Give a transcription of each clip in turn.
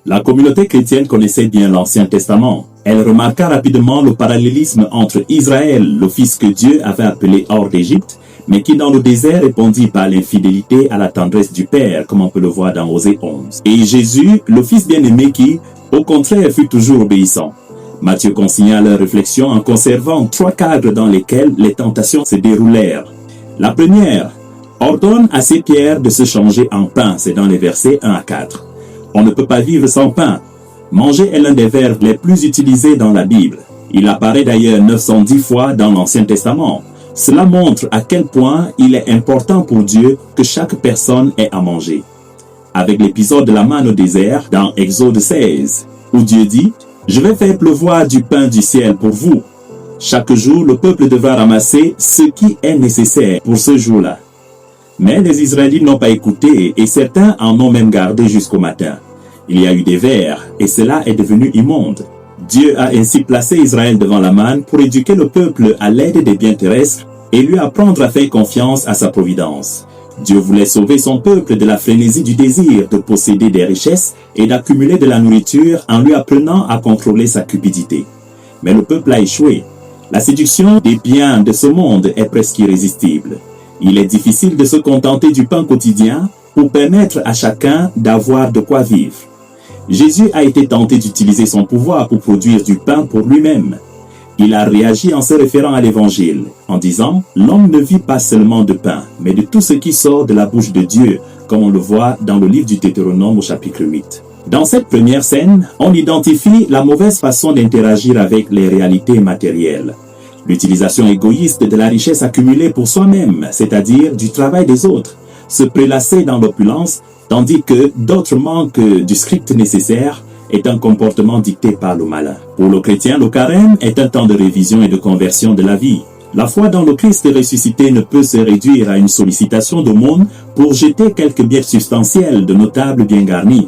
La communauté chrétienne connaissait bien l'Ancien Testament. Elle remarqua rapidement le parallélisme entre Israël, le fils que Dieu avait appelé hors d'Égypte, mais qui dans le désert répondit par l'infidélité à la tendresse du Père, comme on peut le voir dans Osée 11. Et Jésus, le fils bien-aimé qui, au contraire, fut toujours obéissant. Matthieu consigna leur réflexion en conservant 3 cadres dans lesquels les tentations se déroulèrent. La première, ordonne à ces pierres de se changer en pain, c'est dans les versets 1 à 4. On ne peut pas vivre sans pain. Manger est l'un des verbes les plus utilisés dans la Bible. Il apparaît d'ailleurs 910 fois dans l'Ancien Testament. Cela montre à quel point il est important pour Dieu que chaque personne ait à manger. Avec l'épisode de la manne au désert dans Exode 16, où Dieu dit « Je vais faire pleuvoir du pain du ciel pour vous ». Chaque jour, le peuple devra ramasser ce qui est nécessaire pour ce jour-là. Mais les Israélites n'ont pas écouté et certains en ont même gardé jusqu'au matin. Il y a eu des vers et cela est devenu immonde. Dieu a ainsi placé Israël devant la manne pour éduquer le peuple à l'aide des biens terrestres et lui apprendre à faire confiance à sa providence. Dieu voulait sauver son peuple de la frénésie du désir de posséder des richesses et d'accumuler de la nourriture en lui apprenant à contrôler sa cupidité. Mais le peuple a échoué. La séduction des biens de ce monde est presque irrésistible. Il est difficile de se contenter du pain quotidien pour permettre à chacun d'avoir de quoi vivre. Jésus a été tenté d'utiliser son pouvoir pour produire du pain pour lui-même. Il a réagi en se référant à l'Évangile, en disant « L'homme ne vit pas seulement de pain, mais de tout ce qui sort de la bouche de Dieu », comme on le voit dans le livre du Deutéronome au chapitre 8. Dans cette première scène, on identifie la mauvaise façon d'interagir avec les réalités matérielles. L'utilisation égoïste de la richesse accumulée pour soi-même, c'est-à-dire du travail des autres, se prélasser dans l'opulence, tandis que d'autres manquent du strict nécessaire, est un comportement dicté par le malin. Pour le chrétien, le carême est un temps de révision et de conversion de la vie. La foi dans le Christ ressuscité ne peut se réduire à une sollicitation d'aumône pour jeter quelques biens substantiels de notables bien garnis.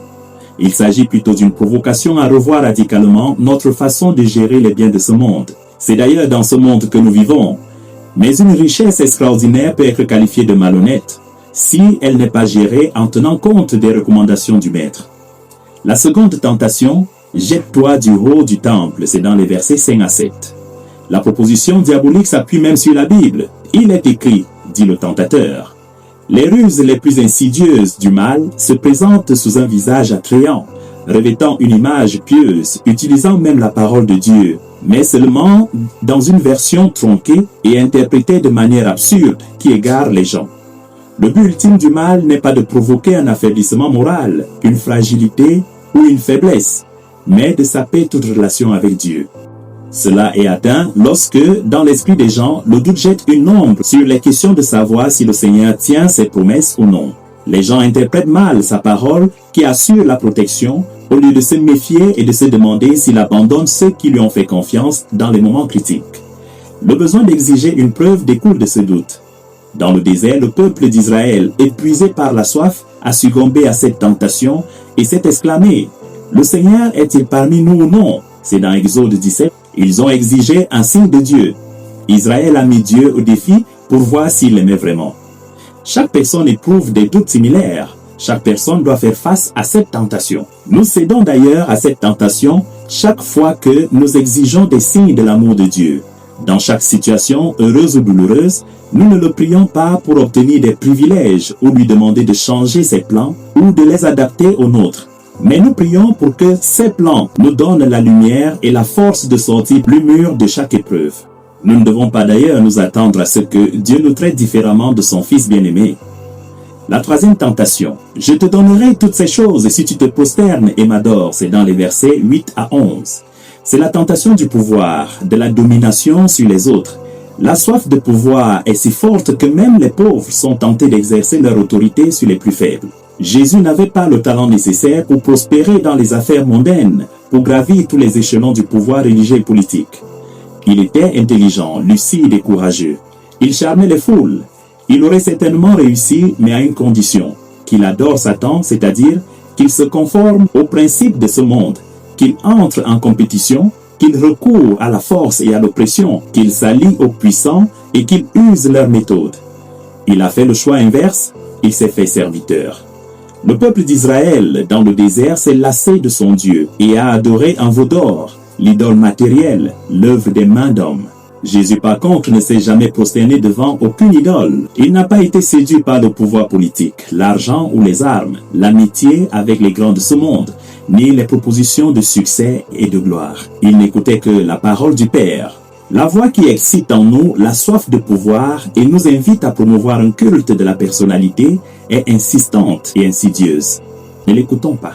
Il s'agit plutôt d'une provocation à revoir radicalement notre façon de gérer les biens de ce monde. C'est d'ailleurs dans ce monde que nous vivons. Mais une richesse extraordinaire peut être qualifiée de malhonnête si elle n'est pas gérée en tenant compte des recommandations du Maître. La seconde tentation, jette-toi du haut du temple, c'est dans les versets 5 à 7. La proposition diabolique s'appuie même sur la Bible. Il est écrit, dit le tentateur. Les ruses les plus insidieuses du mal se présentent sous un visage attrayant, revêtant une image pieuse, utilisant même la parole de Dieu, mais seulement dans une version tronquée et interprétée de manière absurde qui égare les gens. Le but ultime du mal n'est pas de provoquer un affaiblissement moral, une fragilité ou une faiblesse, mais de saper toute relation avec Dieu. Cela est atteint lorsque, dans l'esprit des gens, le doute jette une ombre sur les questions de savoir si le Seigneur tient ses promesses ou non. Les gens interprètent mal sa parole qui assure la protection au lieu de se méfier et de se demander s'il abandonne ceux qui lui ont fait confiance dans les moments critiques. Le besoin d'exiger une preuve découle de ce doute. Dans le désert, le peuple d'Israël, épuisé par la soif, a succombé à cette tentation et s'est exclamé « Le Seigneur est-il parmi nous ou non ?» C'est dans Exode 17. Ils ont exigé un signe de Dieu. Israël a mis Dieu au défi pour voir s'il l'aimait vraiment. Chaque personne éprouve des doutes similaires. Chaque personne doit faire face à cette tentation. Nous cédons d'ailleurs à cette tentation chaque fois que nous exigeons des signes de l'amour de Dieu. Dans chaque situation, heureuse ou douloureuse, nous ne le prions pas pour obtenir des privilèges ou lui demander de changer ses plans ou de les adapter aux nôtres. Mais nous prions pour que ces plans nous donnent la lumière et la force de sortir plus mûrs de chaque épreuve. Nous ne devons pas d'ailleurs nous attendre à ce que Dieu nous traite différemment de son Fils bien-aimé. La troisième tentation. Je te donnerai toutes ces choses si tu te prosternes et m'adores. C'est dans les versets 8 à 11. C'est la tentation du pouvoir, de la domination sur les autres. La soif de pouvoir est si forte que même les pauvres sont tentés d'exercer leur autorité sur les plus faibles. Jésus n'avait pas le talent nécessaire pour prospérer dans les affaires mondaines, pour gravir tous les échelons du pouvoir religieux et politique. Il était intelligent, lucide et courageux. Il charmait les foules. Il aurait certainement réussi, mais à une condition, qu'il adore Satan, c'est-à-dire qu'il se conforme aux principes de ce monde, qu'il entre en compétition, qu'il recourt à la force et à l'oppression, qu'il s'allie aux puissants et qu'il use leurs méthodes. Il a fait le choix inverse, il s'est fait serviteur. Le peuple d'Israël, dans le désert, s'est lassé de son Dieu et a adoré un veau d'or, l'idole matérielle, l'œuvre des mains d'hommes. Jésus, par contre, ne s'est jamais prosterné devant aucune idole. Il n'a pas été séduit par le pouvoir politique, l'argent ou les armes, l'amitié avec les grands de ce monde, ni les propositions de succès et de gloire. Il n'écoutait que la parole du Père. La voix qui excite en nous la soif de pouvoir et nous invite à promouvoir un culte de la personnalité est insistante et insidieuse. Ne l'écoutons pas.